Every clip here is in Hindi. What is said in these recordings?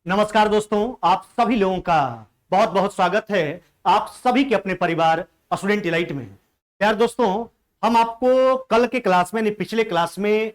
नमस्कार दोस्तों, आप सभी लोगों का बहुत बहुत स्वागत है आप सभी के अपने परिवार स्टूडेंट इलाइट में। यार दोस्तों, हम आपको कल के क्लास में पिछले क्लास में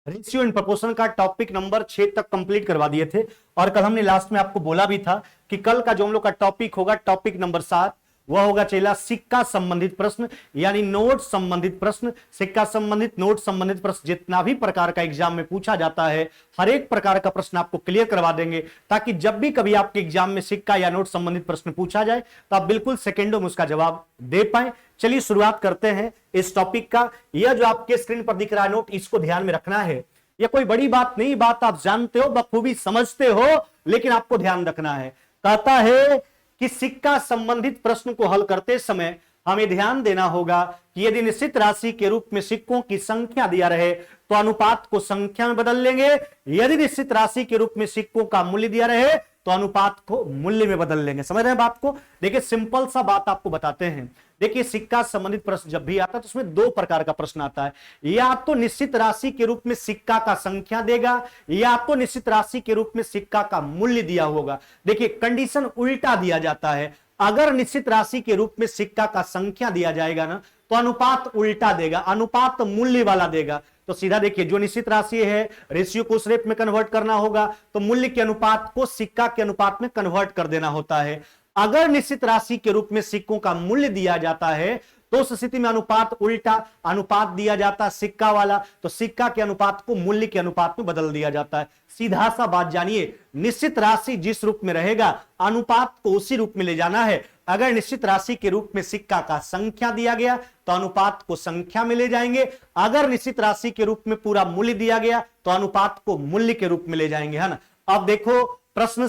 रेशियो एंड प्रोपोर्शन का टॉपिक नंबर 6 तक कंप्लीट करवा दिए थे और कल हमने लास्ट में आपको बोला भी था कि कल का जो हम लोग का टॉपिक होगा टॉपिक नंबर 7 वह होगा चेला सिक्का संबंधित प्रश्न यानी नोट संबंधित प्रश्न। सिक्का संबंधित नोट संबंधित प्रश्न जितना भी प्रकार का एग्जाम में पूछा जाता है हर एक प्रकार का प्रश्न आपको क्लियर करवा देंगे ताकि जब भी कभी आपके एग्जाम में सिक्का या नोट संबंधित प्रश्न पूछा जाए तो आप बिल्कुल सेकेंडों में उसका जवाब दे पाए। चलिए शुरुआत करते हैं इस टॉपिक का। यह जो आपके स्क्रीन पर दिख रहा है नोट, इसको ध्यान में रखना है। यह कोई बड़ी बात नहीं, बात आप जानते हो, बखूबी समझते हो, लेकिन आपको ध्यान रखना है। कहता है कि सिक्का संबंधित प्रश्न को हल करते समय हमें ध्यान देना होगा कि यदि निश्चित राशि के रूप में सिक्कों की संख्या दिया रहे तो अनुपात को संख्या में बदल लेंगे। यदि निश्चित राशि के रूप में सिक्कों का मूल्य दिया रहे तो अनुपात को मूल्य में बदल लेंगे। समझ रहे हैं बात को? देखिए सिंपल सा बात आपको बताते हैं। देखिए सिक्का संबंधित प्रश्न जब भी आता है तो उसमें दो प्रकार का प्रश्न आता है, या तो निश्चित राशि के रूप में सिक्का का संख्या देगा या तो निश्चित राशि के रूप में सिक्का का मूल्य दिया होगा। देखिए कंडीशन उल्टा दिया जाता है। अगर निश्चित राशि के रूप में सिक्का का संख्या दिया जाएगा ना तो अनुपात उल्टा देगा, अनुपात मूल्य वाला देगा। तो सीधा देखिए जो निश्चित राशि है रेशियो को उस रेट में कन्वर्ट करना होगा तो मूल्य के अनुपात को सिक्का के अनुपात में कन्वर्ट कर देना होता है। अगर निश्चित राशि के रूप में सिक्कों का मूल्य दिया जाता है तो उस स्थिति में अनुपात उल्टा, अनुपात दिया जाता है सिक्का वाला तो सिक्का के अनुपात को मूल्य के अनुपात में बदल दिया जाता है। सीधा सा बात जानिए, निश्चित राशि जिस रूप में रहेगा अनुपात को उसी रूप में ले जाना है। अगर निश्चित राशि के रूप में सिक्का का संख्या दिया गया तो अनुपात को संख्या में ले जाएंगे। अगर निश्चित राशि के रूप में पूरा मूल्य दिया गया तो अनुपात को मूल्य के रूप में ले जाएंगे, है ना। अब देखो प्रश्न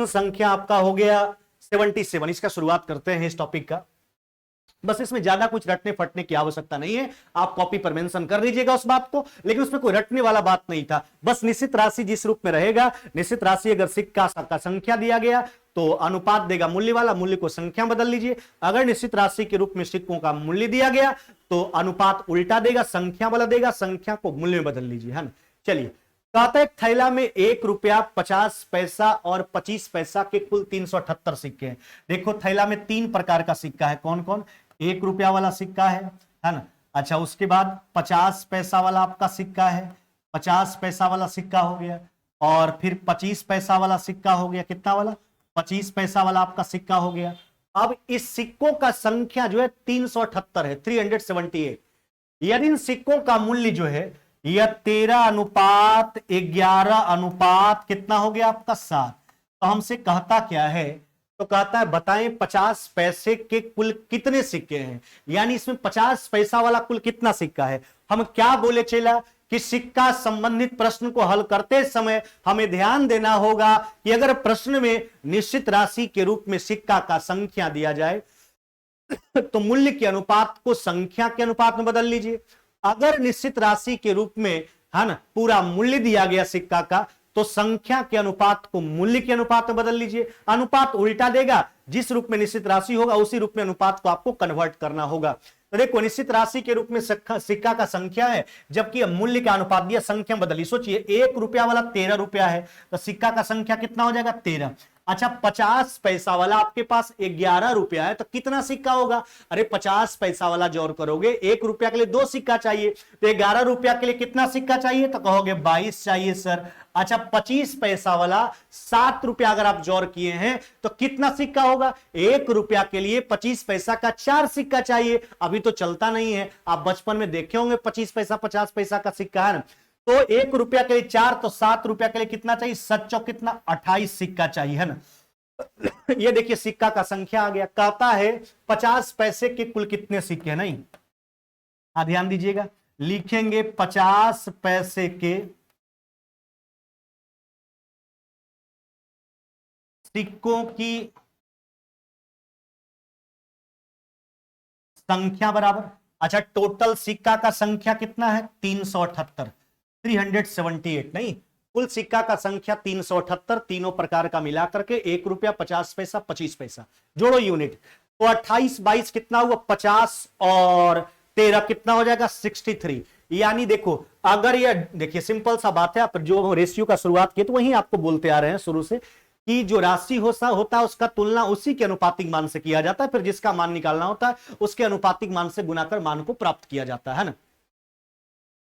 संख्या आपका हो गया 77। इसका शुरुआत करते हैं इस टॉपिक का। बस इसमें ज्यादा कुछ रटने फटने की आवश्यकता नहीं है, आप कॉपी पर मेंशन कर दीजिएगा उस बात को, लेकिन उसमें कोई रटने वाला बात नहीं था। बस निश्चित राशि जिस रूप में रहेगा, निश्चित राशि अगर सिक्का का संख्या दिया गया तो अनुपात देगा मूल्य वाला, मूल्य को संख्या बदल लीजिए। अगर निश्चित राशि के रूप में सिक्कों का मूल्य दिया गया तो अनुपात उल्टा देगा, संख्या वाला देगा, संख्या को मूल्य में बदल लीजिए, है ना। चलिए कहता है थैला में 1 रुपया 50 पैसा और 25 पैसा के कुल 378 सिक्के हैं। देखो थैला में 3 प्रकार का सिक्का है। कौन कौन? 1 रुपया वाला सिक्का है ना। अच्छा, उसके बाद 50 पैसा वाला आपका सिक्का है, 50 पैसा वाला सिक्का हो गया, और फिर 25 पैसा वाला सिक्का हो गया। कितना वाला? 25 पैसा वाला आपका सिक्का हो गया। अब इस सिक्कों का संख्या जो है 378 है, 378। यदि इन सिक्कों का मूल्य जो है यह 13:11 अनुपात कितना हो गया आपका 7। तो हमसे कहता क्या है? तो कहता है बताएं 50 पैसे के कुल कितने सिक्के हैं, यानी इसमें 50 पैसा वाला कुल कितना सिक्का है। हम क्या बोले चेला कि सिक्का संबंधित प्रश्न को हल करते समय हमें ध्यान देना होगा कि अगर प्रश्न में निश्चित राशि के रूप में सिक्का का संख्या दिया जाए तो मूल्य के अनुपात को संख्या के अनुपात में बदल लीजिए। अगर निश्चित राशि के रूप में, है ना, पूरा मूल्य दिया गया सिक्का का तो संख्या के अनुपात को मूल्य के अनुपात में बदल लीजिए। अनुपात उल्टा देगा, जिस रूप में निश्चित राशि होगा उसी रूप में अनुपात को आपको कन्वर्ट करना होगा। तो देखो निश्चित राशि के रूप में सिक्का का संख्या है, जबकि मूल्य का अनुपात दिया, संख्या बदली। सोचिए 1 रुपया वाला 13 रुपया है तो सिक्का का संख्या कितना हो जाएगा? 13। अच्छा 50 पैसा वाला आपके पास 11 रुपया है तो कितना सिक्का होगा? अरे 50 पैसा वाला जोड़ करोगे, 1 रुपया के लिए 2 सिक्का चाहिए, तो 11 रुपया के लिए कितना सिक्का चाहिए? तो कहोगे 22 चाहिए सर। अच्छा 25 पैसा वाला 7 रुपया अगर आप जोड़ किए हैं तो कितना सिक्का होगा? 1 रुपया के लिए 25 पैसा का 4 सिक्का चाहिए। अभी तो चलता नहीं है, आप बचपन में देखे होंगे 25 पैसा 50 पैसा का सिक्का, है ना। तो 1 रुपया के लिए 4, तो 7 रुपया के लिए कितना चाहिए? 7 चौक कितना? 28 सिक्का चाहिए, है ना। ये देखिए सिक्का का संख्या आ गया। कहता है 50 पैसे के कुल कितने सिक्के? नहीं, ध्यान दीजिएगा, लिखेंगे 50 पैसे के सिक्कों की संख्या बराबर। अच्छा टोटल सिक्का का संख्या कितना है? 378, 378। नहीं, कुल सिक्का का संख्या 378, तीनों प्रकार का मिलाकर के 1 रुपया 50 पैसा 25 पैसा, जोड़ो यूनिट। तो 28 22 कितना हुआ? 50 और 13 कितना हो जाएगा? 63। यानी देखो, अगर ये देखिए सिंपल सा बात है, आप जो रेशियो का शुरुआत किए तो वही आपको बोलते आ रहे हैं शुरू से कि जो राशि होता है उसका तुलना उसी के अनुपातिक मान से किया जाता है, फिर जिसका मान निकालना होता है उसके अनुपातिक मान से गुना कर मान को प्राप्त किया जाता है ना।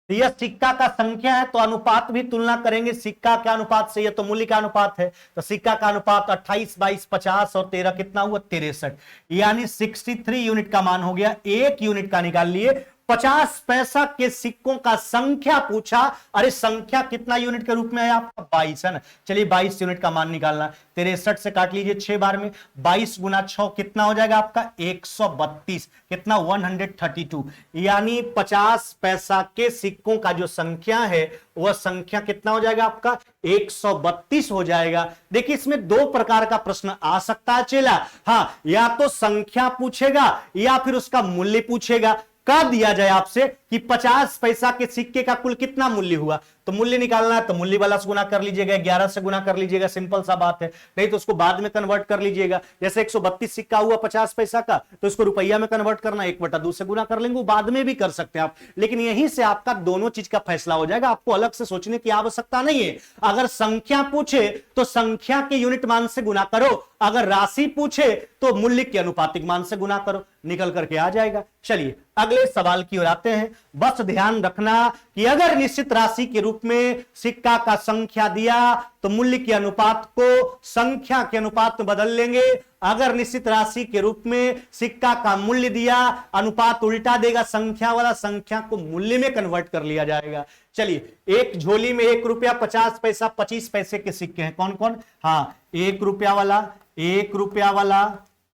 तो यह सिक्का का संख्या है तो अनुपात भी तुलना करेंगे सिक्का के अनुपात से, यह तो मूल्य का अनुपात है, तो सिक्का का अनुपात 28, 22, 50 और 13 कितना हुआ 63, यानी 63 यूनिट का मान हो गया। एक यूनिट का निकाल लिए। 50 पैसा के सिक्कों का संख्या पूछा, अरे संख्या कितना यूनिट के रूप में है आपका 22 है ना, चलिए 22 यूनिट का मान निकालना। 63 से काट लीजिए 6 बार में, 22 गुना 6 कितना हो जाएगा आपका 132, कितना 132, यानी 50 पैसा के सिक्कों का जो संख्या है वह संख्या कितना हो जाएगा आपका 132 हो जाएगा। देखिए इसमें दो प्रकार का प्रश्न आ सकता है चेला, हाँ, या तो संख्या पूछेगा या फिर उसका मूल्य पूछेगा। कह दिया जाए आपसे कि 50 पैसा के सिक्के का कुल कितना मूल्य हुआ, तो मूल्य निकालना है तो मूल्य वाला से गुना कर लीजिएगा, 11 से गुना कर लीजिएगा, सिंपल सा बात है। नहीं तो उसको बाद में कन्वर्ट कर लीजिएगा, जैसे 132 सिक्का हुआ 50 पैसा का तो इसको रुपया में कन्वर्ट करना, 1/2 से गुना कर लेंगे, बाद में भी कर सकते हैं आप, लेकिन यहीं से आपका दोनों चीज का फैसला हो जाएगा, आपको अलग से सोचने की आवश्यकता नहीं है। अगर संख्या पूछे तो संख्या के यूनिट मान से गुना करो, अगर राशि पूछे तो मूल्य के अनुपातिक मान से गुना करो, निकल करके आ जाएगा। चलिए अगले सवाल की ओर आते हैं। बस ध्यान रखना कि अगर निश्चित राशि के रूप में सिक्का का संख्या दिया तो मूल्य के अनुपात को संख्या के अनुपात में बदल लेंगे, अगर निश्चित राशि के रूप में सिक्का का मूल्य दिया अनुपात उल्टा देगा संख्या वाला, संख्या को मूल्य में कन्वर्ट कर लिया जाएगा। चलिए एक झोली में 1 रुपया 50 पैसा 25 पैसे के सिक्के हैं, कौन कौन, हाँ 1 रुपया वाला, 1 रुपया वाला,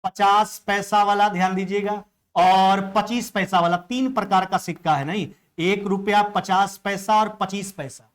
50 पैसा वाला, ध्यान दीजिएगा, और 25 पैसा वाला, 3 प्रकार का सिक्का है, नहीं 1 रुपया 50 पैसा और 25 पैसा,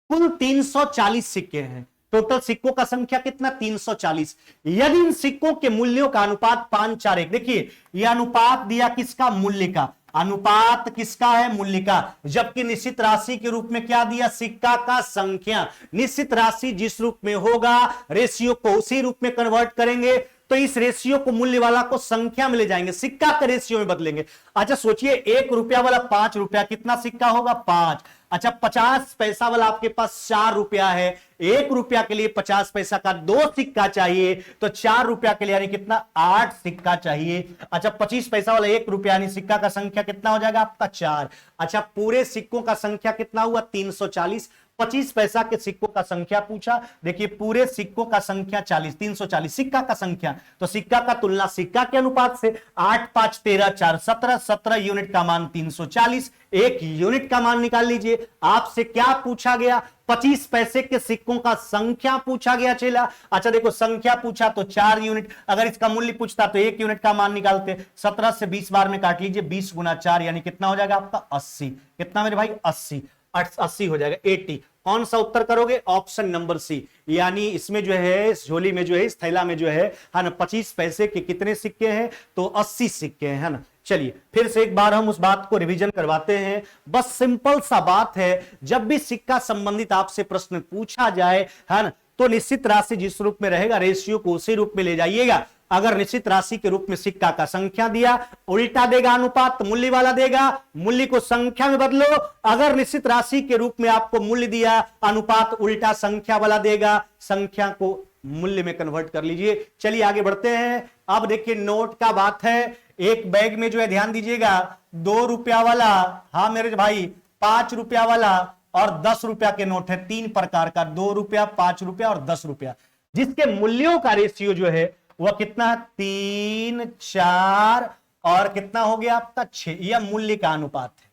कुल 340 सिक्के हैं। टोटल सिक्कों का संख्या कितना 340। यदि इन सिक्कों के मूल्यों का अनुपात 5:4:1, देखिए यह अनुपात दिया किसका, मूल्य का, अनुपात किसका है, मूल्य का, जबकि निश्चित राशि के रूप में क्या दिया, सिक्का का संख्या। निश्चित राशि जिस रूप में होगा रेशियो को उसी रूप में कन्वर्ट करेंगे, तो इस रेशियो को मूल्य वाला को संख्या में ले जाएंगे, सिक्का के रेशियो में बदलेंगे। अच्छा सोचिए 1 रुपया वाला 5 रुपया, कितना सिक्का होगा 5। अच्छा 50 पैसा वाला आपके पास 4 रुपया है, 1 रुपया के लिए 50 पैसा का 2 सिक्का चाहिए, तो 4 रुपया के लिए यानी कितना 8 सिक्का चाहिए। अच्छा 25 पैसा वाला 1 रुपया, यानी सिक्का का संख्या कितना हो जाएगा आपका 4। अच्छा पूरे सिक्कों का संख्या कितना हुआ 340। 25 पैसा के सिक्कों का संख्या पूछा, देखिए पूरे सिक्कों का संख्या 40, 340 सिक्का का संख्या, तो सिक्का का तुलना सिक्का के अनुपात से, 8 5 13 4 17, 17 यूनिट का मान 340, 1 यूनिट का मान निकाल लीजिए। आपसे क्या पूछा गया, 25 पैसे के सिक्कों का संख्या पूछा गया चेला। अच्छा देखो संख्या पूछा तो 4 यूनिट, अगर इसका मूल्य पूछता तो 1 यूनिट का मान निकालते। 17 से 20 बार में काट लीजिए, 20 गुना 4 यानी कितना हो जाएगा आपका 80, कितना मेरे भाई 80, 80 हो जाएगा 80। कौन सा उत्तर करोगे, ऑप्शन नंबर सी, यानी इसमें जो है इस झोली में जो है इस थैला में जो है ना 25 पैसे के कितने सिक्के हैं, तो 80 सिक्के हैं, है ना। चलिए फिर से एक बार हम उस बात को रिवीजन करवाते हैं। बस सिंपल सा बात है, जब भी सिक्का संबंधित आपसे प्रश्न पूछा जाए, है ना, तो निश्चित राशि जिस रूप में रहेगा रेशियो को उसी रूप में ले जाइएगा। अगर निश्चित राशि के रूप में सिक्का का संख्या दिया उल्टा देगा अनुपात, मूल्य वाला देगा, मूल्य को संख्या में बदलो। अगर निश्चित राशि के रूप में आपको मूल्य दिया अनुपात उल्टा संख्या वाला देगा, संख्या को मूल्य में कन्वर्ट कर लीजिए। चलिए आगे बढ़ते हैं। अब देखिए नोट का बात है, एक बैग में जो है ध्यान दीजिएगा 2 रुपया वाला, हाँ मेरे भाई 5 रुपया वाला और 10 रुपया के नोट है, 3 प्रकार का, 2 रुपया 5 रुपया और 10 रुपया, जिसके मूल्यों का रेशियो जो है वह कितना 3 4 और कितना हो गया आपका 6, यह मूल्य का अनुपात है।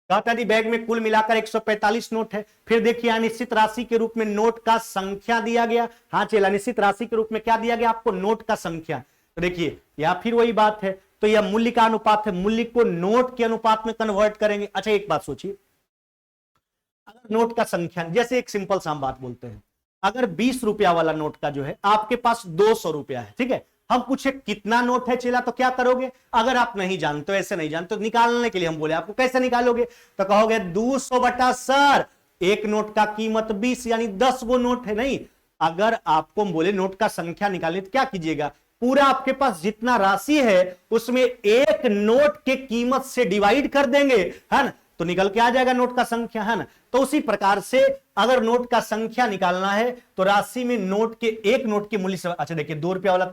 कहता है बैग में कुल मिलाकर 145 नोट है। फिर देखिए अनिश्चित राशि के रूप में नोट का संख्या दिया गया, हाँ चला अनिश्चित राशि के रूप में क्या दिया गया आपको, नोट का संख्या। तो देखिए या फिर वही बात है, तो यह मूल्य का अनुपात है, मूल्य को नोट के अनुपात में कन्वर्ट करेंगे। अच्छा एक बात सोचिए, अगर नोट का संख्या, जैसे एक सिंपल सा हम बात बोलते हैं, अगर 20 रुपया वाला नोट का जो है आपके पास 200 रुपया है, ठीक है, हम पूछे कितना नोट है चेला, तो क्या करोगे, अगर आप नहीं जानते, ऐसे नहीं जानते, तो निकालने के लिए हम बोले आपको कैसे निकालोगे, तो कहोगे 200 बटा सर, एक नोट का कीमत 20 यानी 10 वो नोट है। नहीं, अगर आपको बोले नोट का संख्या निकालने तो क्या कीजिएगा, पूरा आपके पास जितना राशि है उसमें एक नोट के कीमत से डिवाइड कर देंगे, है ना, तो निकल के आ जाएगा नोट का संख्या, है ना। तो उसी प्रकार से अगर नोट का संख्या निकालना है तो राशि में नोट के एक नोट के मूल्य से, अच्छा देखिए 2 रुपया वाला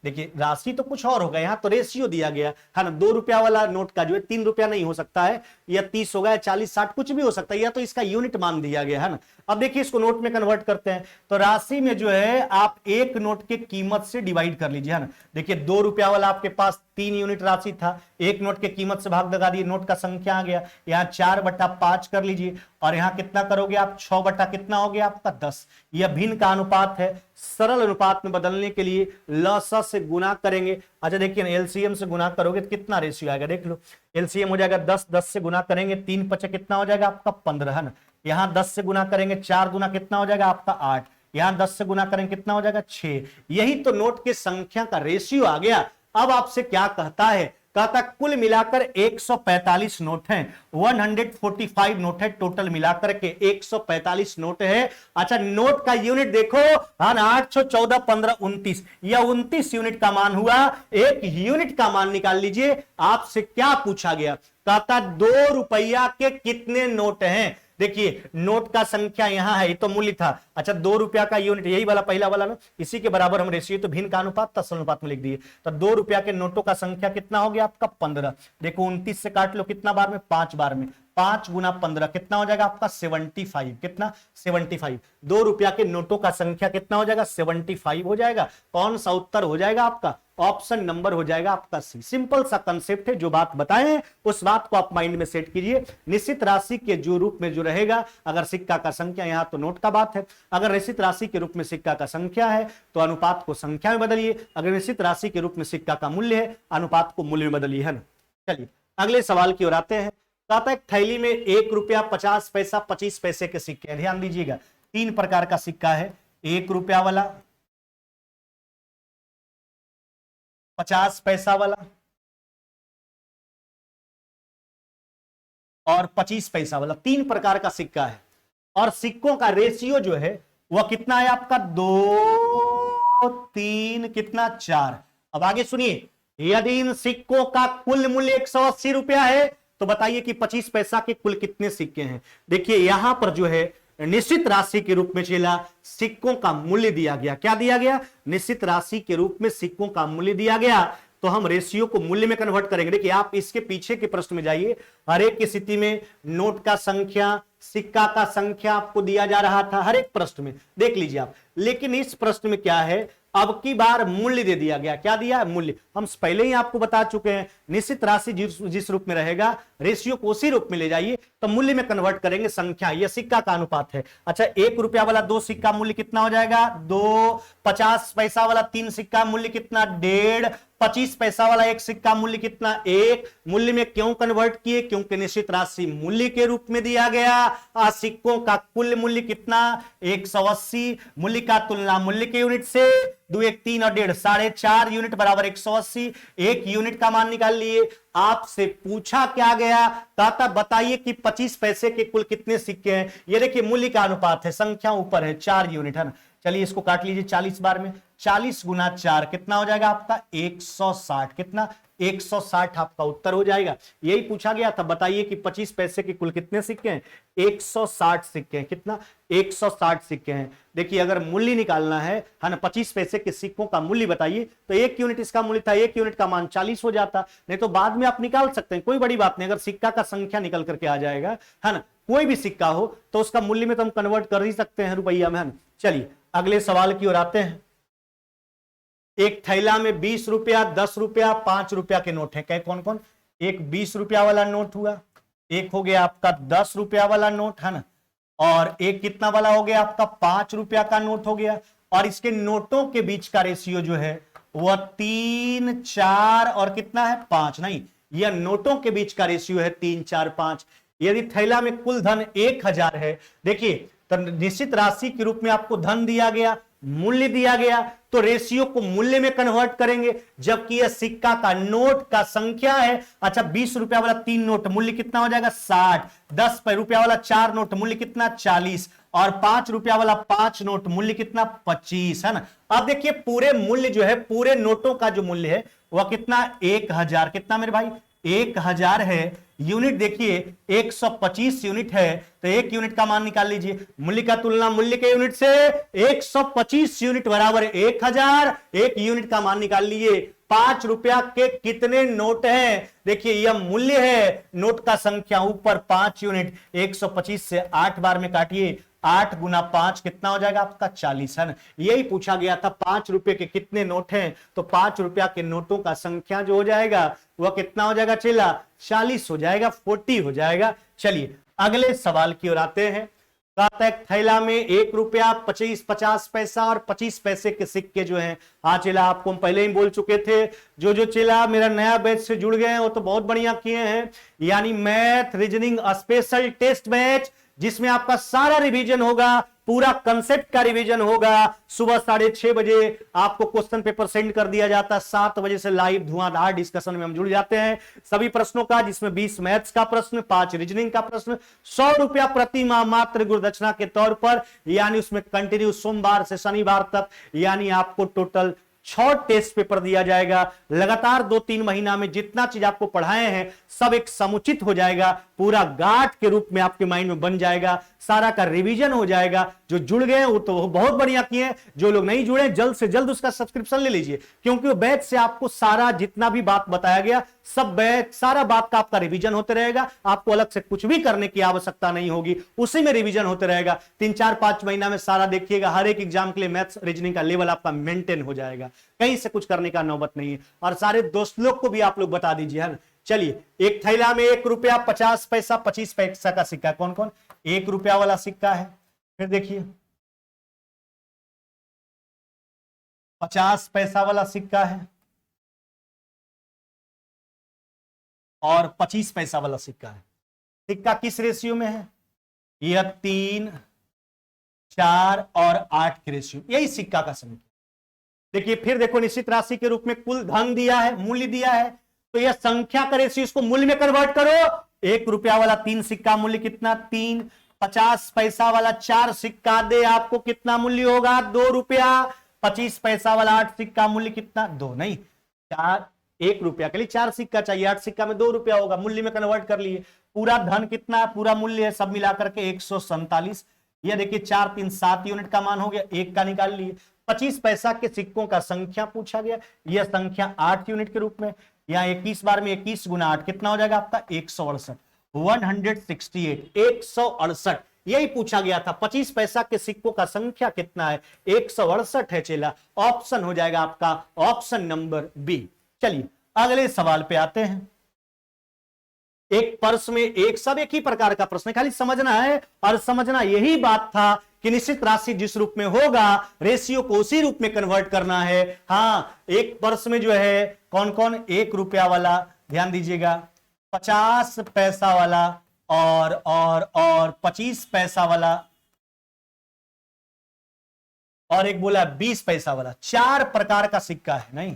देखिए राशि तो कुछ और होगा, यहां तो रेशियो दिया गया है ना। 2 रुपया वाला नोट का जो है 3 रुपया नहीं हो सकता है, या 30 होगा, या 40 60 कुछ भी हो सकता है, या तो इसका यूनिट मान दिया गया है ना। अब देखिए इसको नोट में कन्वर्ट करते हैं, तो राशि में जो है आप एक नोट के कीमत से डिवाइड कर लीजिए, है ना। देखिए 2 रुपया वाला आपके पास 3 यूनिट राशि था, एक नोट के कीमत से भाग लगा दिए, नोट का संख्या आ गया, यहाँ 4/5 कर लीजिए, और यहां कितना करोगे आप 6 बटा कितना हो गया आपका 10। यह भिन्न का अनुपात है, सरल अनुपात में बदलने के लिए लसा से गुना करेंगे। अच्छा देखिए एलसीएम से गुना करोगे तो कितना रेशियो आएगा, देख लो एलसीएम हो जाएगा 10, 10 से गुना करेंगे 3 5 कितना हो जाएगा आपका 15, है ना। यहां 10 से गुना करेंगे 4 गुना कितना हो जाएगा आपका 8, यहां 10 से गुना करेंगे कितना हो जाएगा 6। यही तो नोट की संख्या का रेशियो आ गया। अब आपसे क्या कहता है, कहता कुल मिलाकर 145 नोट हैं, 145 नोट है टोटल मिलाकर के 145 नोट है। अच्छा नोट का यूनिट देखो, 8 6 14 15 29, या 29 यूनिट का मान हुआ। एक यूनिट का मान निकाल लीजिए। आपसे क्या पूछा गया, कहता 2 रुपया के कितने नोट हैं। देखिए नोट का संख्या यहां है, ये तो मूल्य था। अच्छा 2 रुपया का यूनिट, यही वाला पहला वाला ना, इसी के बराबर हम रेशियो तो भिन्न का अनुपात तत्सम अनुपात में लिख दिए। तो 2 रुपया के नोटों का संख्या कितना हो गया आपका 15। देखो 29 से काट लो कितना बार में, 5 बार में, 5 गुना 15 कितना हो जाएगा आपका 75, कितना 75। 2 रुपया के नोटों का संख्या कितना हो जाएगा 75 हो जाएगा। कौन सा उत्तर हो जाएगा आपका, ऑप्शन नंबर हो जाएगा आपका सी। सिंपल सा कंसेप्ट है, जो बात बताएं उस बात को आप माइंड में सेट कीजिए। निश्चित राशि के जो रूप में जो रहेगा, अगर सिक्का का संख्या, यहां तो नोट का बात है, अगर निश्चित राशि के रूप में सिक्का का संख्या है तो अनुपात को संख्या में बदलिए, अगर निश्चित राशि के रूप में सिक्का का मूल्य है अनुपात को मूल्य में बदलिए, है ना। चलिए अगले सवाल की ओर आते हैं। कहता है थैली में 1 रुपया 50 पैसा 25 पैसे के सिक्के हैं। ध्यान दीजिएगा 3 प्रकार का सिक्का है, 1 रुपया वाला, 50 पैसा वाला और 25 पैसा वाला, 3 प्रकार का सिक्का है। और सिक्कों का रेशियो जो है वह कितना है आपका 2 3 कितना 4। अब आगे सुनिए, यदि इन सिक्कों का कुल मूल्य 180 रुपया है तो बताइए कि 25 पैसा के कुल कितने सिक्के हैं। देखिए यहां पर जो है निश्चित राशि के रूप में चला सिक्कों का मूल्य दिया गया, क्या दिया गया, निश्चित राशि के रूप में सिक्कों का मूल्य दिया गया। तो हम रेशियो को मूल्य में कन्वर्ट करेंगे। देखिए आप इसके पीछे के प्रश्न में जाइए, हर एक की स्थिति में नोट का संख्या, सिक्का का संख्या आपको दिया जा रहा था, हर एक प्रश्न में देख लीजिए आप। लेकिन इस प्रश्न में क्या है, अब की बार मूल्य दे दिया गया। क्या दिया है, मूल्य। हम पहले ही आपको बता चुके हैं, निश्चित राशि जिस रूप में रहेगा रेशियो को उसी रूप में ले जाइए तो मूल्य में कन्वर्ट करेंगे संख्या। यह सिक्का का अनुपात है। अच्छा 1 रुपया वाला 2 सिक्का मूल्य कितना हो जाएगा 2, 50 पैसा वाला 3 सिक्का मूल्य कितना 1.5, 25 पैसा वाला 1 सिक्का मूल्य कितना 1। मूल्य में क्यों कन्वर्ट किए, क्योंकि निश्चित राशि मूल्य के रूप में दिया गया। सिक्कों का कुल मूल्य कितना 180, मूल्य का तुलना मूल्य के यूनिट से, 2 1 3 और 1.5 4.5 यूनिट बराबर 180। एक यूनिट का मान निकाल लिए। आपसे पूछा क्या गया, कहता बताइए कि 25 पैसे के कुल कितने सिक्के हैं। ये देखिए मूल्य का अनुपात है, संख्या ऊपर है 4 यूनिट, है ना। चलिए इसको काट लीजिए 40 बार में, 40 गुना 4 कितना हो जाएगा आपका 160, कितना 160 आपका उत्तर हो जाएगा। यही पूछा गया था, बताइए कि 25 पैसे के कुल कितने सिक्के हैं 160 सिक्के हैं, कितना 160 सिक्के हैं। देखिए अगर मूल्य निकालना है ना, 25 पैसे के सिक्कों का मूल्य बताइए तो 1 यूनिट इसका मूल्य था, 1 यूनिट का मान 40 हो जाता। नहीं तो बाद में आप निकाल सकते हैं, कोई बड़ी बात नहीं। अगर सिक्का का संख्या निकल करके आ जाएगा, है ना, कोई भी सिक्का हो तो उसका मूल्य में तो हम कन्वर्ट कर ही सकते हैं रुपया में, है ना। चलिए अगले सवाल की ओर आते हैं। एक थैला में 20 रुपया 10 रुपया 5 रुपया के नोट है। कौन कौन, एक 20 रुपया वाला नोट हुआ, एक हो गया आपका 10 रुपया वाला नोट, है ना, और एक कितना वाला हो गया आपका 5 रुपया का नोट हो गया। और इसके नोटों के बीच का रेशियो जो है वह 3 4 और कितना है 5, नहीं, यह नोटों के बीच का रेशियो है 3 4 5। यदि थैला में कुल धन 1000 है, देखिए तो निश्चित राशि के रूप में आपको धन दिया गया, मूल्य दिया गया, तो रेशियो को मूल्य में कन्वर्ट करेंगे, जबकि यह सिक्का का नोट का संख्या है। अच्छा 20 रुपया वाला 3 नोट मूल्य कितना हो जाएगा 60, 10 रुपया वाला 4 नोट मूल्य कितना 40 और 5 रुपया वाला 5 नोट मूल्य कितना 25, है ना। अब देखिए पूरे मूल्य जो है, पूरे नोटों का जो मूल्य है वह कितना 1000, कितना मेरे भाई 1000 है, यूनिट देखिए 125 यूनिट है, तो एक यूनिट का मान निकाल लीजिए। मूल्य का तुलना मूल्य के यूनिट से, 125 यूनिट बराबर 1000, एक यूनिट का मान निकाल लीजिए। 5 रुपया के कितने नोट हैं? देखिए यह मूल्य है, नोट का संख्या ऊपर 5 यूनिट, 125 से 8 बार में काटिए, 8 गुना 5 कितना हो जाएगा आपका? 40 है ना। यही पूछा गया था 5 रुपए के कितने नोट हैं, तो 5 रुपया के नोटों का संख्या जो हो जाएगा वह कितना हो जाएगा चेला? 40 हो जाएगा, 40 हो जाएगा। चलिए अगले सवाल की ओर आते हैं। कहता है थैला में 1 रुपया 50 पैसा और 25 पैसे के सिक्के जो हैं। हाँ चेला, आपको हम पहले ही बोल चुके थे, जो चेला मेरा नया बैच से जुड़ गए हैं वो तो बहुत बढ़िया किए हैं, यानी math reasoning special test batch, जिसमें आपका सारा रिवीजन होगा, पूरा कंसेप्ट का रिवीजन होगा। सुबह 6:30 बजे आपको क्वेश्चन पेपर सेंड कर दिया जाता है, 7 बजे से लाइव धुआंधार डिस्कशन में हम जुड़ जाते हैं सभी प्रश्नों का, जिसमें 20 मैथ्स का प्रश्न, 5 रीजनिंग का प्रश्न, 100 रुपया प्रति माह मात्र गुरुदक्षिणा के तौर पर, यानी उसमें कंटिन्यू सोमवार से शनिवार तक, यानी आपको टोटल 6 टेस्ट पेपर दिया जाएगा। लगातार 2-3 महीना में जितना चीज आपको पढ़ाए हैं सब एक समुचित हो जाएगा, पूरा गांठ के रूप में आपके माइंड में बन जाएगा, सारा का रिवीजन हो जाएगा। जो जुड़ गए वो तो बहुत बढ़िया किए, जो लोग नहीं जुड़े जल्द से जल्द उसका सब्सक्रिप्शन ले लीजिए, क्योंकि वो बैच से आपको सारा जितना भी बात बताया गया सब बैच, सारा बात का आपका रिवीजन होते रहेगा। आपको अलग से कुछ भी करने की आवश्यकता नहीं होगी, उसी में रिवीजन होते रहेगा। 3-4-5 महीना में सारा देखिएगा, हर एक एग्जाम के लिए मैथ्स रीजनिंग का लेवल आपका मेंटेन हो जाएगा, कहीं से कुछ करने का नौबत नहीं है। और सारे दोस्त लोग को भी आप लोग बता दीजिए, है ना। चलिए, एक थैला में 1 रुपया 50 पैसा 25 पैसा का सिक्का, कौन कौन? 1 रुपया वाला सिक्का है, फिर देखिए 50 पैसा वाला सिक्का है, और 25 पैसा वाला सिक्का है। सिक्का किस रेशियो में है? यह 3, 4 और 8 के रेशियो, यही सिक्का का संख्या। देखिए फिर देखो, निश्चित राशि के रूप में कुल धन दिया है, मूल्य दिया है, तो यह संख्या का रेशियो, इसको मूल्य में कन्वर्ट करो। 1 रुपया वाला 3 सिक्का मूल्य कितना? 3। 50 पैसा वाला 4 सिक्का दे आपको कितना मूल्य होगा? 2 रुपया। 25 पैसा वाला 8 सिक्का मूल्य कितना? 2 नहीं, 4। 1 रुपया के लिए 4 सिक्का चाहिए, 8 सिक्का में 2 रुपया होगा, मूल्य में कन्वर्ट कर लिए। पूरा धन कितना है, पूरा मूल्य है सब मिलाकर के 147। यह देखिए 4 3 7 यूनिट का मान हो गया, 1 का निकाल लिए। 25 पैसा के सिक्कों का संख्या पूछा गया, यह संख्या 8 यूनिट के रूप में, यहां 21 बार में 21 गुना 8 कितना हो जाएगा आपका? 168। 168 यही पूछा गया था। 25 पैसा के सिक्कों का संख्या कितना है? 168 है चेला। ऑप्शन हो जाएगा आपका ऑप्शन नंबर बी। चलिए अगले सवाल पे आते हैं। एक पर्स में सब एक ही प्रकार का प्रश्न, खाली समझना है, और समझना यही बात था कि निश्चित राशि जिस रूप में होगा रेशियो को उसी रूप में कन्वर्ट करना है। हाँ, एक पर्स में जो है कौन कौन? 1 रुपया वाला, ध्यान दीजिएगा, 50 पैसा वाला और 25 पैसा वाला, और एक बोला 20 पैसा वाला। 4 प्रकार का सिक्का है, नहीं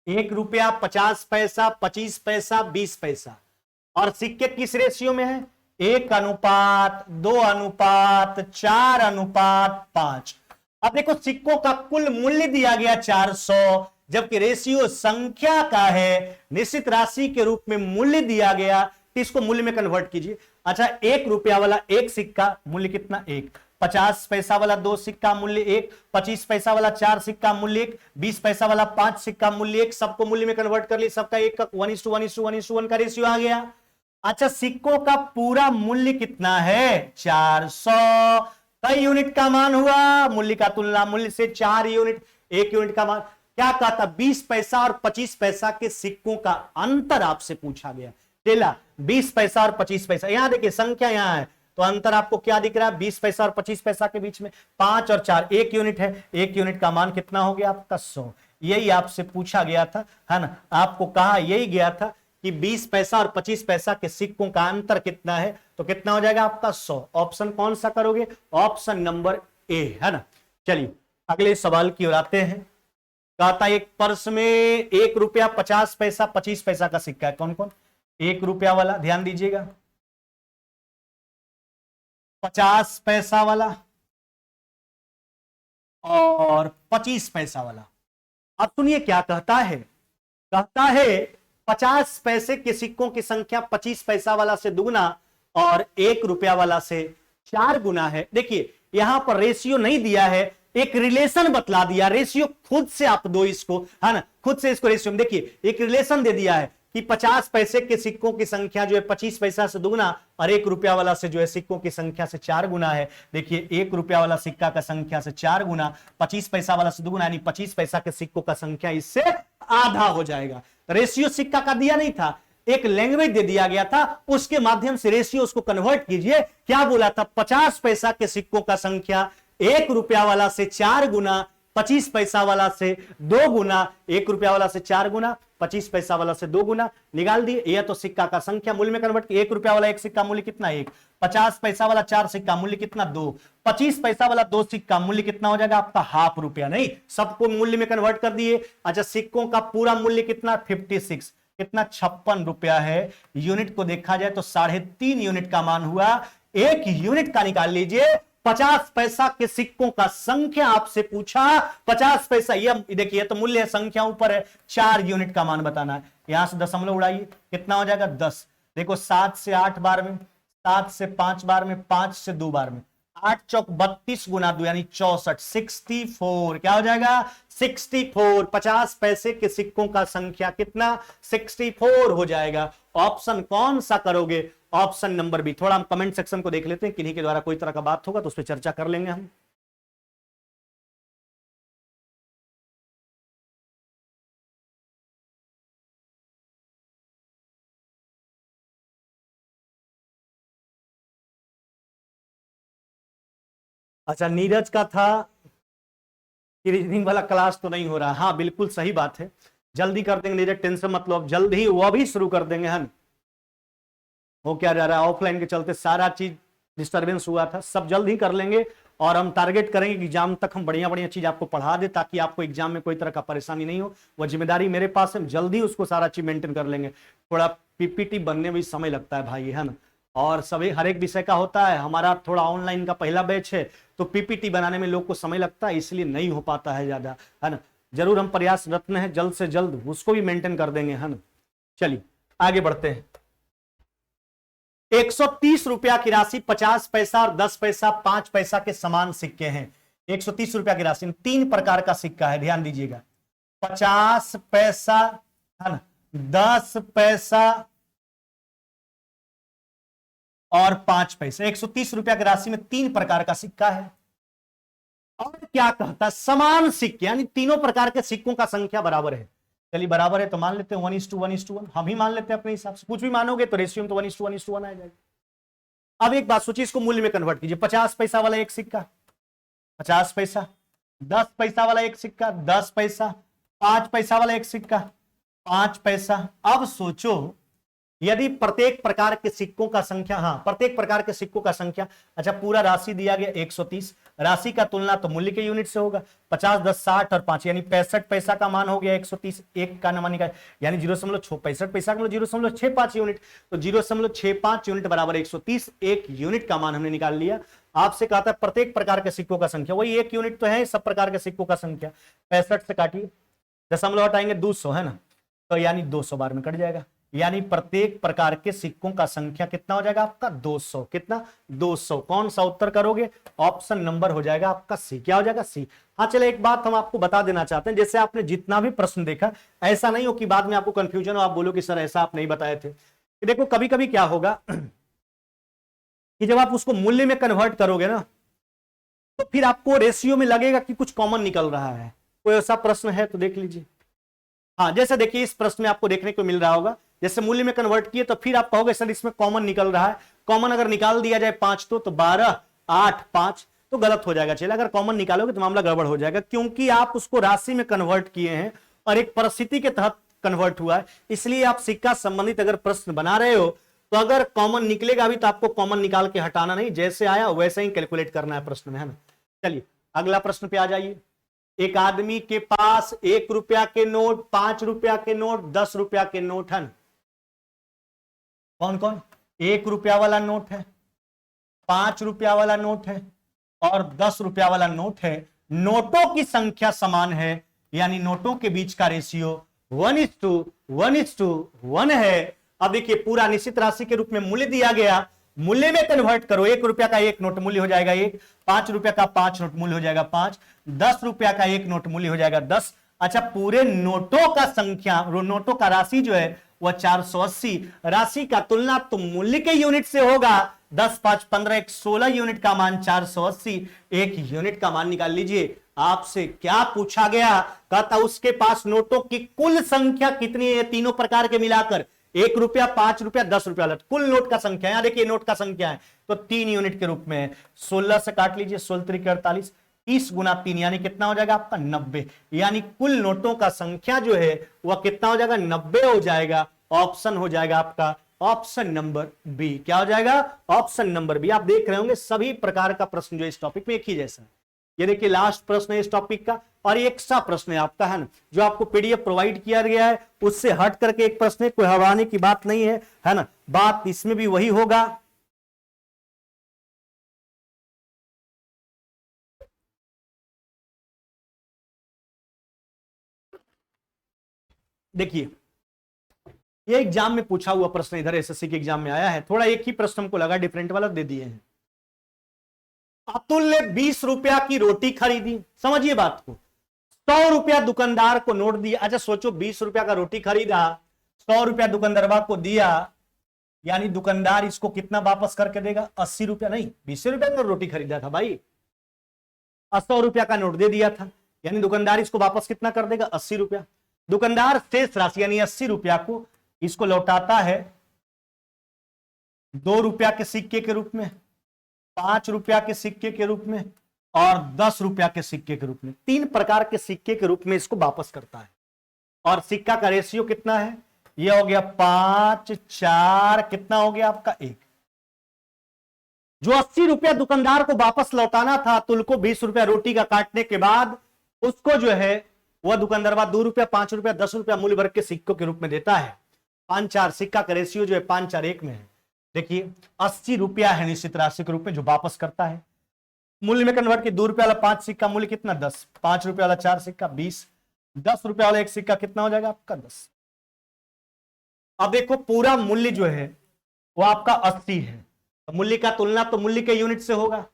1 रुपया 50 पैसा 25 पैसा 20 पैसा। और सिक्के किस रेशियो में है? 1:2:4:5। अब देखो सिक्कों का कुल मूल्य दिया गया 400, जबकि रेशियो संख्या का है, निश्चित राशि के रूप में मूल्य दिया गया, तो इसको मूल्य में कन्वर्ट कीजिए। अच्छा, 1 रुपया वाला 1 सिक्का मूल्य कितना? 1। 50 पैसा वाला 2 सिक्का मूल्य 1। 25 पैसा वाला 4 सिक्का मूल्य 1। 20 पैसा वाला 5 सिक्का मूल्य 1। सबको मूल्य में कन्वर्ट कर लिए, सबका 1 का 1:1:1:1 का रेशियो आ गया। अच्छा, सिक्कों का पूरा मूल्य कितना है? 400। कई यूनिट का मान हुआ? मूल्य का तुलना मूल्य से 4 यूनिट, 1 यूनिट का मान। क्या कहा था? 20 पैसा और 25 पैसा के सिक्कों का अंतर आपसे पूछा गया। चला 20 पैसा और 25 पैसा, यहां देखिए संख्या यहां है, तो अंतर आपको क्या दिख रहा है? 20 पैसा और 25 पैसा के बीच में 5 और 4, 1 यूनिट है। 1 यूनिट का मान कितना हो गया आपका? 100। यही आपसे पूछा गया था, है ना। आपको कहा यही गया था कि 20 पैसा और 25 पैसा के सिक्कों का अंतर कितना है, तो कितना हो जाएगा आपका? 100। ऑप्शन कौन सा करोगे? ऑप्शन नंबर ए, है ना। चलिए अगले सवाल की ओर आते हैं। कहता एक पर्स में 1 रुपया 50 पैसा 25 पैसा का सिक्का है, कौन कौन? 1 रुपया वाला, ध्यान दीजिएगा, 50 पैसा वाला और 25 पैसा वाला। अब सुनिए क्या कहता है। कहता है 50 पैसे के सिक्कों की संख्या 25 पैसा वाला से दुगुना और 1 रुपया वाला से 4 गुना है। देखिए यहां पर रेशियो नहीं दिया है, एक रिलेशन बतला दिया, रेशियो खुद से आप दो इसको, है ना, खुद से इसको रेशियो में देखिए एक रिलेशन दे दिया है कि 50 पैसे के सिक्कों की संख्या जो है 25 पैसा से दुगुना और 1 रुपया वाला से जो है सिक्कों की संख्या से 4 गुना है। देखिए 1 रुपया वाला सिक्का का संख्या से 4 गुना, 25 पैसा वाला से दुगुना, यानी 25 पैसा के सिक्कों का संख्या इससे आधा हो जाएगा। रेशियो सिक्का का दिया नहीं था, एक लैंग्वेज दे दिया गया था, उसके माध्यम से रेशियो उसको कन्वर्ट कीजिए। क्या बोला था? 50 पैसा के सिक्कों का संख्या 1 रुपया वाला से 4 गुना, 25 पैसा वाला से 2 गुना, 1 रुपया वाला से 4 गुना, 25 पैसा वाला से 2 गुना, निकाल दिए। यह तो सिक्का का संख्या मूल्य में कन्वर्ट किया। 1 रुपया वाला एक सिक्का मूल्य कितना? 1। 50 पैसा वाला 4 सिक्का मूल्य कितना? 2। 25 पैसा वाला 2 सिक्का मूल्य कितना हो जाएगा आपका? ½ रुपया। नहीं, सबको मूल्य में कन्वर्ट कर दिए। अच्छा, सिक्कों का पूरा मूल्य कितना? 56। कितना? 56 रुपया है। यूनिट को देखा जाए तो 3.5 यूनिट का मान हुआ। 1 यूनिट का निकाल लीजिए। 50 पैसा के सिक्कों का संख्या आपसे पूछा, 50 पैसा, यह देखिए तो मूल्य है, संख्या ऊपर है, 4 यूनिट का मान बताना है। यहां से दशमलव उड़ाइए, कितना हो जाएगा? 10। देखो 7 से 8 बार में, 7 से 5 बार में, 5 से 2 बार में, 8 चौक 32 गुना 2 यानी 64, 64। क्या हो जाएगा? 64। 50 पैसे के सिक्कों का संख्या कितना? 64 हो जाएगा। ऑप्शन कौन सा करोगे? Option number B. थोड़ा हम कमेंट सेक्शन को देख लेते हैं, किन्हीं के द्वारा कोई तरह का बात होगा तो उस पर चर्चा कर लेंगे हम। अच्छा, नीरज का था कि रीजनिंग वाला क्लास तो नहीं हो रहा। हाँ बिल्कुल सही बात है, जल्दी कर देंगे नीरज, टेंशन मत लो, अब जल्दी वो भी शुरू कर देंगे। हम हो क्या जा रहा है, ऑफलाइन के चलते सारा चीज डिस्टरबेंस हुआ था, सब जल्द ही कर लेंगे। और हम टारगेट करेंगे कि एग्जाम तक हम बढ़िया बढ़िया चीज आपको पढ़ा दे, ताकि आपको एग्जाम में कोई तरह का परेशानी नहीं हो। वह जिम्मेदारी मेरे पास है, जल्दी उसको सारा चीज मेंटेन कर लेंगे। थोड़ा पीपीटी बनने में भी समय लगता है भाई, है ना, और सभी हर एक विषय का होता है। हमारा थोड़ा ऑनलाइन का पहला बैच है तो पीपीटी बनाने में लोग को समय लगता है, इसलिए नहीं हो पाता है ज्यादा, है ना। जरूर हम प्रयासरत हैं, जल्द से जल्द उसको भी मेंटेन कर देंगे, है ना। चलिए आगे बढ़ते हैं। 130 रुपया की राशि 50 पैसा और 10 पैसा 5 पैसा के समान सिक्के हैं। 130 रुपया की राशि 3 प्रकार का सिक्का है, ध्यान दीजिएगा। 50 पैसा, है ना, 10 पैसा और 5 पैसा। 130 रुपया की राशि में 3 प्रकार का सिक्का है। और क्या कहता है? समान सिक्के, यानी तीनों प्रकार के सिक्कों का संख्या बराबर है। चलिए बराबर है तो मान लेते हैं 1:1:1, हम ही मान लेते हैं अपने हिसाब से। कुछ भी मानोगे तो रेशियो में तो 1:1:1 आ जाएगा। अब एक बात सोचिए, इसको मूल्य में कन्वर्ट कीजिए। 50 पैसा वाला एक सिक्का 50 पैसा, 10 पैसा वाला एक सिक्का 10 पैसा, 5 पैसा वाला एक सिक्का 5 पैसा। अब सोचो यदि प्रत्येक प्रकार के सिक्कों का संख्या, हाँ प्रत्येक प्रकार के सिक्कों का संख्या, अच्छा पूरा राशि दिया गया 130, राशि का तुलना तो मूल्य के यूनिट से होगा। 50 10 60 और 5 यानी 65 पैसा का मान हो गया 130, एक का मान निकाल यानी 0.65 पैसा का मतलब 0.65 यूनिट, तो 0.65 यूनिट बराबर 130, एक यूनिट का मान हमने निकाल लिया। आपसे कहा था प्रत्येक प्रकार के सिक्कों का संख्या, वही एक यूनिट तो है सब प्रकार के सिक्कों का संख्या। 65 से काटिए, दशमलव हटाएंगे 200, है ना, तो यानी 200 बार में कट जाएगा। यानी प्रत्येक प्रकार के सिक्कों का संख्या कितना हो जाएगा आपका? 200। कितना? 200। कौन सा उत्तर करोगे? ऑप्शन नंबर हो जाएगा आपका सी। क्या हो जाएगा? सी। हाँ चले, एक बात हम आपको बता देना चाहते हैं, जैसे आपने जितना भी प्रश्न देखा, ऐसा नहीं हो कि बाद में आपको कंफ्यूजन हो, आप बोलो कि सर ऐसा आप नहीं बताए थे। देखो कभी कभी क्या होगा कि जब आप उसको मूल्य में कन्वर्ट करोगे ना, तो फिर आपको रेशियो में लगेगा कि कुछ कॉमन निकल रहा है। कोई ऐसा प्रश्न है तो देख लीजिए। हाँ जैसे देखिए इस प्रश्न में आपको देखने को मिल रहा होगा, जैसे मूल्य में कन्वर्ट किए तो फिर आप कहोगे सर इसमें कॉमन निकल रहा है। कॉमन अगर निकाल दिया जाए 5 तो 12 8 5 तो गलत हो जाएगा। चलिए अगर कॉमन निकालोगे तो मामला गड़बड़ हो जाएगा, क्योंकि आप उसको राशि में कन्वर्ट किए हैं और एक परिस्थिति के तहत कन्वर्ट हुआ है। इसलिए आप सिक्का संबंधित अगर प्रश्न बना रहे हो तो अगर कॉमन निकलेगा अभी तो आपको कॉमन निकाल के हटाना नहीं, जैसे आया वैसे ही कैलकुलेट करना है प्रश्न में, है ना। चलिए अगला प्रश्न पे आ जाइए। एक आदमी के पास 1 रुपया के नोट, 5 रुपया के नोट, 10 रुपया के नोट है। कौन कौन? 1 रुपया वाला नोट है, 5 रुपया वाला नोट है और 10 रुपया वाला नोट है। नोटों की संख्या समान है, यानी नोटों के बीच का रेशियो 1:1 है। अब देखिए पूरा निश्चित राशि के रूप में मूल्य दिया गया, मूल्य में कन्वर्ट करो। 1 रुपया का 1 नोट मूल्य हो जाएगा 1, 5 रुपया का 5 नोट मूल्य हो जाएगा 5, 10 रुपया का 1 नोट मूल्य हो जाएगा 10। अच्छा, पूरे नोटों का संख्या, नोटों का राशि जो है वह 480। राशि का तुलना तो मूल्य के यूनिट से होगा। 10, 5, 15, 16 यूनिट का मान 480। 1 यूनिट का मान निकाल लीजिए। आपसे क्या पूछा गया? कहता उसके पास नोटों की कुल संख्या कितनी है, तीनों प्रकार के मिलाकर। 1 रुपया, 5 रुपया, 10 रुपया, कुल नोट का संख्या। यहां देखिए नोट का संख्या है तो 3 यूनिट के रूप में 16 से काट लीजिए, 16 त्रिक 48, 30 गुना 3 यानी कितना हो जाएगा आपका 90। यानी कुल नोटों का संख्या जो है वह कितना हो जाएगा 90 हो जाएगा। ऑप्शन हो जाएगा आपका ऑप्शन नंबर बी। क्या हो जाएगा? Option number B. आप देख रहे होंगे सभी प्रकार का प्रश्न जो इस टॉपिक में एक ही जैसा है। ये देखिए लास्ट प्रश्न है इस टॉपिक का, और एक सा प्रश्न है आपका, है ना, जो आपको पीडीएफ प्रोवाइड किया गया है उससे हट करके एक प्रश्न है, कोई हवाने की बात नहीं है ना। बात इसमें भी वही होगा। देखिए ये एग्जाम में पूछा हुआ प्रश्न इधर एसएससी के एग्जाम में आया है। थोड़ा एक ही प्रश्न हमको लगा डिफरेंट वाला दे दिए हैं। अतुल ने 20 रुपया की रोटी खरीदी, समझिए बात को। 100 रुपया दुकानदार को नोट दिया। अच्छा सोचो 20 रुपया का रोटी खरीदा, 100 रुपया दुकानदार को दिया, यानी दुकानदार इसको कितना वापस करके देगा? 80 रुपया। नहीं, 20 रुपया का रोटी खरीदा था भाई, 100 रुपया का नोट दे दिया था, यानी दुकानदार इसको वापस कितना कर देगा? 80 रुपया। दुकानदार शेष राशि यानी 80 रुपया को इसको लौटाता है 2 रुपया के सिक्के के रूप में, 5 रुपया के सिक्के के रूप में और 10 रुपया के सिक्के के रूप में। 3 प्रकार के सिक्के के रूप में इसको वापस करता है। और सिक्का का रेशियो कितना है? यह हो गया 5, 4, कितना हो गया आपका 1। जो 80 रुपया दुकानदार को वापस लौटाना था अतुल को 20 रुपया रोटी का काटने के बाद, उसको जो है वह दुकानदार 2 रुपया, 5 रुपया, 10 रुपया मूल्य वर्ग के सिक्कों के रूप में देता है। 5, 4 सिक्का का रेशियो जो है 5, 4, 1 में है। देखिए 80 रुपया है निश्चित राशि के रूप में जो वापस करता है। मूल्य में कन्वर्ट किया, 2 रुपया वाला 5 सिक्का मूल्य कितना? 10, 5 रुपया वाला 4 सिक्का 20, 10 रुपया वाला 1 सिक्का कितना हो जाएगा आपका? 10। अब देखो पूरा मूल्य जो है वो आपका 80 है, तो मूल्य का तुलना तो मूल्य के यूनिट से होगा।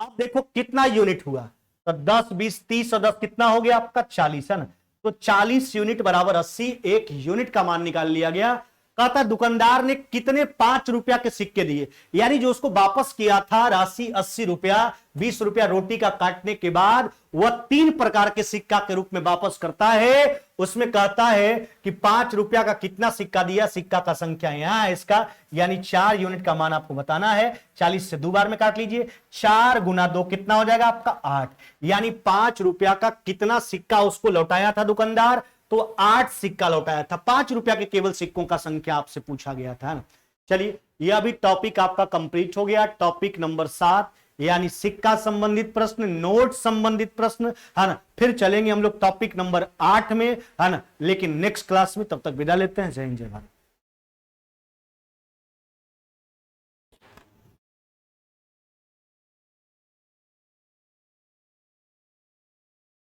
अब देखो कितना यूनिट हुआ, तो 10, 20, 30 और 10 कितना हो गया आपका? 40, है ना। तो 40 यूनिट बराबर 80, 1 यूनिट का मान निकाल लिया गया। कहता दुकानदार ने कितने 5 रुपया के सिक्के दिए, यानी जो उसको वापस किया था राशि 80 रुपया, 20 रुपया रोटी का काटने के बाद वह 3 प्रकार के सिक्का के रूप में वापस करता है। उसमें कहता है कि 5 रुपया का कितना सिक्का दिया, सिक्का का संख्या यहां है इसका, यानी 4 यूनिट का मान आपको बताना है। 40 से 2 बार में काट लीजिए, 4 गुना 2 कितना हो जाएगा आपका? 8। यानी 5 रुपया का कितना सिक्का उसको लौटाया था दुकानदार? तो 8 सिक्का लौटाया था। 5 रुपया के केवल सिक्कों का संख्या आपसे पूछा गया था ना। चलिए यह भी टॉपिक आपका कंप्लीट हो गया। टॉपिक नंबर 7 यानी सिक्का संबंधित प्रश्न, नोट संबंधित प्रश्न, है ना। फिर चलेंगे हम लोग टॉपिक नंबर 8 में, है ना। लेकिन नेक्स्ट क्लास में, तब तक विदा लेते हैं। जय हिंद, जय भारत।